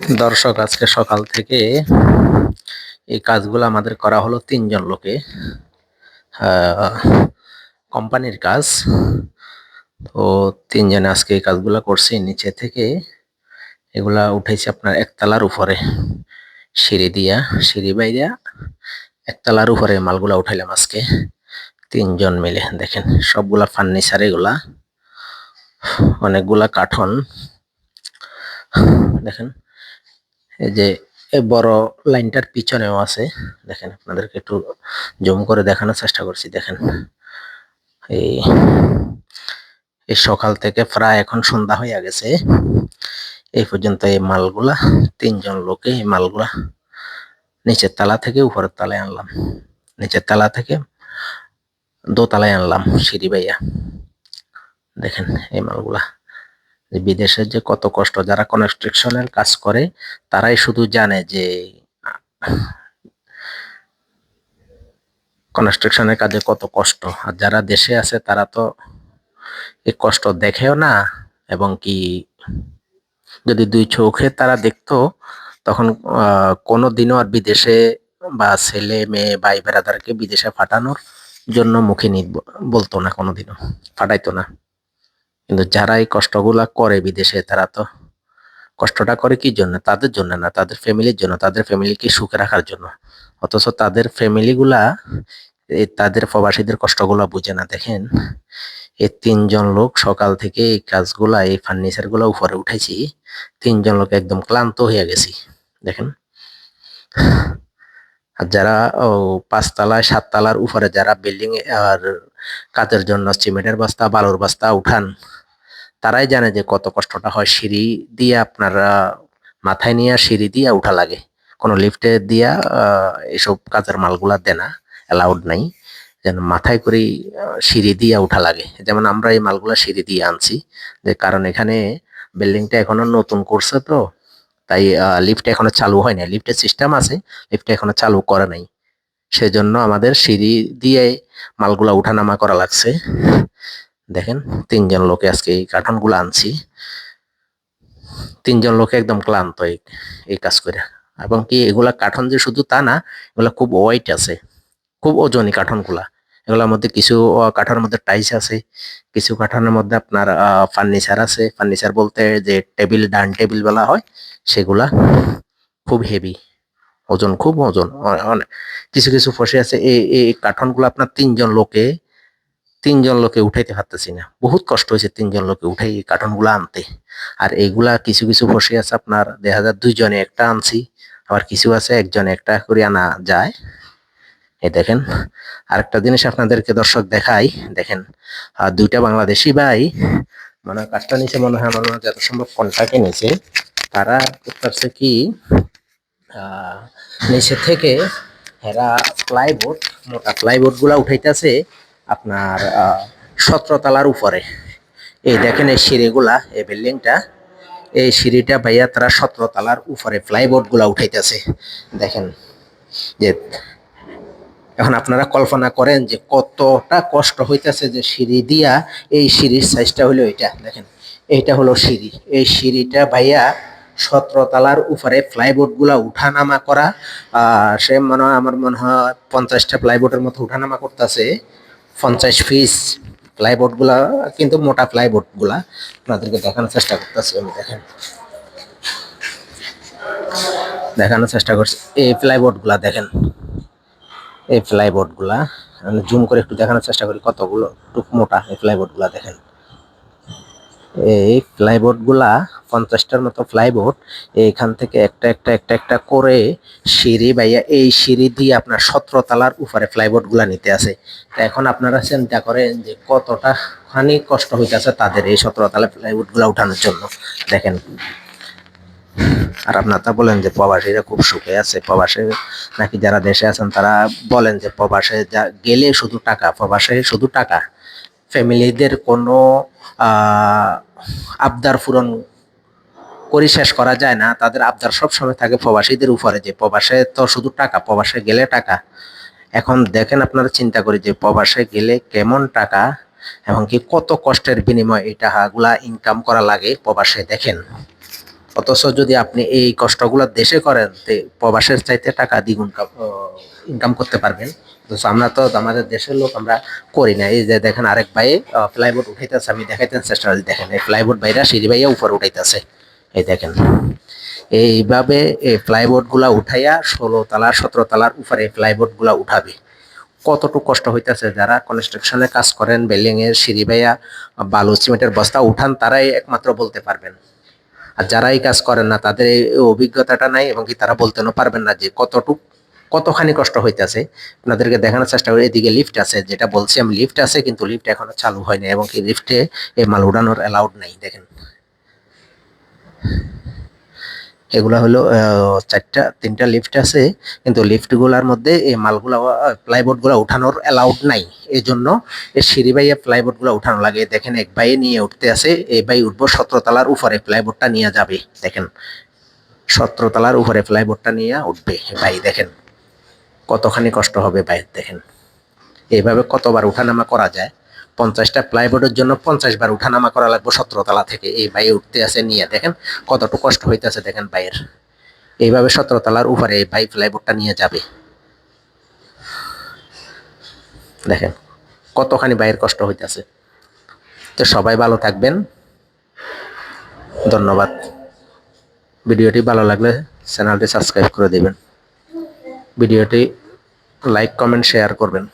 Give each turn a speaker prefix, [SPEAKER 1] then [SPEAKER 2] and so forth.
[SPEAKER 1] দর্শক, আজকে সকাল থেকে এই কাজগুলো আমাদের করা হলো ৩ জন লোকে। কোম্পানির কাজ। তো ৩ জনে আজকে এই কাজগুলা করছি। নিচে থেকে এগুলা উঠাইছি আপনার একতলার উপরে সিঁড়ি দিয়া, সিঁড়ি বাইয়া একতলার উপরে মালগুলা উঠাইলাম আজকে ৩ জন মিলে। দেখেন সবগুলা ফার্নিচার, এগুলা অনেকগুলা কাঠন। দেখেন এই যে এই বড় লাইনটার পিছনেও আছে। দেখেন, আপনাদেরকে একটু জুম করে দেখানোর চেষ্টা করছি। দেখেন এই এই সকাল থেকে প্রায় এখন সন্ধ্যা হয়ে গেছে। এই পর্যন্ত এই মালগুলা ৩ জন লোকে এই মালগুলা নিচের তলা থেকে উপরের তলায় আনলাম, নিচের তলা থেকে দোতলায় আনলাম সিঁড়ি বাইয়া। দেখেন এই মালগুলা বিদেশের যে কত কষ্ট, যারা কনস্ট্রাকশনের কাজ করে তারাই শুধু জানে যে কনস্ট্রাকশনের কাজে কত কষ্ট। আর যারা দেশে আছে তারা তো এই কষ্ট দেখেও না, এবং কি যদি ২ চোখে তারা দেখতো তখন কোনো দিনও আর বিদেশে বা ছেলে মেয়ে ভাই বেড়াদারকে বিদেশে পাঠানোর জন্য মুখে বলতো না, কোনোদিনও পাঠাইতো না। কিন্তু যারা এই কষ্টগুলা করে বিদেশে, তারা তো কষ্টটা করে কি জন্য? তাদের জন্য না, তাদের ফ্যামিলির জন্য, তাদের ফ্যামিলিকে সুখে রাখার জন্য। অথচ তাদের ফ্যামিলিগুলা তাদের প্রবাসীদের কষ্টগুলা বুঝে না। দেখেন এই ৩ জন লোক সকাল থেকে এই কাজগুলা, এই ফার্নিচার গুলা উপরে উঠেছি। ৩ জন লোক একদম ক্লান্ত হয়ে গেছি। দেখেন, আর যারা ৫ তলায় ৭ তলার উপরে যারা বিল্ডিং আর কাজের জন্য সিমেন্টের বস্তা বালুর বস্তা উঠান, তারাই জানে যে কত কষ্টটা হয়। সিঁড়ি দিয়ে আপনারা মাথায় নিয়ে সিঁড়ি দিয়ে উঠা লাগে। কোনো লিফটে দিয়া এসব কাজের মালগুলা দেনা অ্যালাউড নাই। যেন মাথায় করেই সিঁড়ি দিয়ে উঠা লাগে। যেমন আমরা এই মালগুলা সিঁড়ি দিয়ে আনছি, যে কারণ এখানে বিল্ডিংটা এখনো নতুন করছে, তো তাই লিফট এখনো চালু হয় নাই। লিফটের সিস্টেম আছে, লিফট এখনো চালু করে নাই। সেজন্য আমাদের সিঁড়ি দিয়ে মালগুলা উঠানামা করা লাগছে। দেখেন ৩ জন লোকে আজকে এই কার্টনগুলো আনছি। ৩ জন লোকে একদম ক্লান্ত এই কাজ করে। এবং কি এগুলা কার্টন যে শুধু তা না, এগুলা খুব ওয়েট আছে, খুব ওজনী কার্টনগুলা। এগুলোর মধ্যে কিছু কাঠার মধ্যে টাইলস আছে, কিছু কাঠানের মধ্যে আপনার ফার্নিচার আছে। ফার্নিচার বলতে যে টেবিল, ডাইনিং টেবিল বলা হয়, সেগুলা খুব হেভি, ওজন, খুব ওজন। অনেক কিছু কিছু ফসে আছে। এই কার্টনগুলো আপনার ৩ জন লোকে উঠাইতে পারতেছি না। বহুত কষ্ট হয়েছে ৩ জন লোকে উঠাই এই কার্টনগুলো আনতে। আর এইগুলা কিছু কিছু ফসে আছে আপনার ২ জনে একটা আনছি, আবার কিছু আছে একজনে একটা করে আনা যায়। এই দেখেন, আরেকটা জিনিস আপনাদেরকে দর্শক দেখাই। দেখেন ২টা বাংলাদেশি ভাই মানে কাজটা নিচে, মনে হয় আমার যত সম্ভব কন্ট্রাক্টে নিচে। তারা করতেছে কি, নিচে থেকে এরা প্লাইবোর্ড, মোটা প্লাইবোর্ড গুলা উঠাইতেছে আপনার ১৭ তলার উপরে। এই দেখেন এই সিঁড়িগুলা, এই বিল্ডিংটা, এই সিঁড়িটা ভাইয়া তারা ১৭ তলার উপরে প্লাইবোর্ড গুলা উঠাইতেছে। দেখেন যে, এখন আপনারা কল্পনা করেন যে কতটা কষ্ট হইতেছে, যে সিঁড়ি দিয়া, এই সিঁড়ির সাইজটা হলো এটা। দেখেন এইটা হলো সিঁড়ি, এই সিঁড়িটা ভাইয়া ১৭ তলার উপরে প্লাইবোর্ড গুলা উঠানামা করা। সে মনে হয়, আমার মনে হয় ৫০টা প্লাইবোর্ডের মতো উঠানামা করতেছে। ৫০ পিস প্লাইবোর্ড গুলা, কিন্তু মোটা প্লাইবোর্ড গুলা আপনাদেরকে দেখানোর চেষ্টা করতেছি আমি। দেখেন, দেখানোর চেষ্টা করছি এই প্লাইবোর্ড গুলা। দেখেন এই প্লাইবোর্ড গুলা আমি জুম করে একটু দেখানোর চেষ্টা করি কতগুলো টুক মোটা এই প্লাইবোর্ড গুলা। দেখেন এই প্লাইবোর্ড গুলা ৫০টার মতো প্লাইবোর্ড এইখান থেকে একটা একটা একটা একটা করে সিঁড়ি বাইয়া, এই সিঁড়ি দিয়ে আপনার ১৭ তলার উপরে প্লাইবোর্ড গুলা নিতে আছে। এখন আপনারা চিন্তা করেন যে কতটা খানি কষ্ট হইতেছে তাদের এই ১৭ তলার প্লাইবোর্ড গুলা উঠানোর জন্য। দেখেন, আর আপনারা বলেন যে প্রবাসীরা খুব সুখে আছে। প্রবাসে নাকি যারা দেশে আছেন তারা বলেন যে প্রবাসে গেলে শুধু টাকা, প্রবাসে শুধু টাকা। ফ্যামিলিদের কোনো আবদার পূরণ করে শেষ করা যায় না। তাদের আবদার সবসময় থাকে প্রবাসীদের উপরে, যে প্রবাসে তো শুধু টাকা, প্রবাসে গেলে টাকা। এখন দেখেন, আপনারা চিন্তা করি যে প্রবাসে গেলে কেমন টাকা এবং কি কত কষ্টের বিনিময়ে এই টাকাগুলা ইনকাম করা লাগে প্রবাসে। দেখেন অথচ যদি আপনি এই কষ্টগুলো দেশে করেন তে প্রবাসের চাইতে টাকা দ্বিগুণ ইনকাম করতে পারবেন। তো আমরা তো আমাদের দেশের লোক আমরা করি না। এই যে দেখেন আরেক ভাই প্লাইবোর্ড উঠাইতেছে, আমি দেখাইতে চেষ্টা করি। দেখেন এই প্লাইবোর্ড ভাইরা সিঁড়ি ভাইয়া উপরে উঠাইতেছে, এই দেখেন এইভাবে এই প্লাইবোর্ড গুলা উঠাইয়া 16 তলা 17 তলার উপরে প্লাইবোর্ড গুলা উঠাবে। কতটুকু কষ্ট হইতেছে, যারা কনস্ট্রাকশনে কাজ করেন, বিল্ডিং এর সিঁড়ি ভাইয়া বালু সিমেন্টের বস্তা উঠান, তারাই একমাত্র বলতে পারবেন। আর যারা এই কাজ করেন না তাদের এই অভিজ্ঞতাটা নাই, এবং কি তারা বলতেও পারবেন না যে কতখানি কষ্ট হইতেছে। আপনাদেরকে দেখানোর চেষ্টা করি। এদিকে লিফট আছে, যেটা বলছি আমি, লিফট আছে কিন্তু লিফট এখনো চালু হয়নি, এবং কি লিফটে এই মাল উড়ানোর অ্যালাউড নাই। দেখেন এগুলা হলো তিনটা লিফট আছে, কিন্তু লিফটগুলোর মধ্যে এই মালগুলা প্লাইবোর্ডগুলো উঠানোর অ্যালাউড নাই। এই জন্য এই সিঁড়ি বাইয়ে প্লাইবোর্ডগুলো উঠানো লাগে। দেখেন এক ভাই নিয়ে উঠতে আছে, এই ভাই উঠবো 17 তলার উপরে, প্লাইবোর্ডটা নিয়ে যাবে। দেখেন 17 তলার উপরে প্লাইবোর্ডটা নিয়ে উঠবে ভাই। দেখেন কতখানি কষ্ট হবে ভাই। দেখেন এইভাবে কতবার উঠানামা করা যায়। 50টা প্লাইবোর্ডের জন্য 50 বার উঠানামা করা লাগবে 17 তলা থেকে। এই ভাই উঠতে আছে নিয়ে, দেখেন কতটুকু কষ্ট হইতেছে। দেখেন ভাইয়ের এইভাবে 17 তলার উপরে এই ভাই প্লাইবোর্ডটা নিয়ে যাবে। দেখেন কতখানি ভাইয়ের কষ্ট হইতেছে। তো সবাই ভালো থাকবেন, ধন্যবাদ। ভিডিওটি ভালো লাগলে চ্যানেলটি সাবস্ক্রাইব করে দেবেন, ভিডিওটি লাইক কমেন্ট শেয়ার করবেন।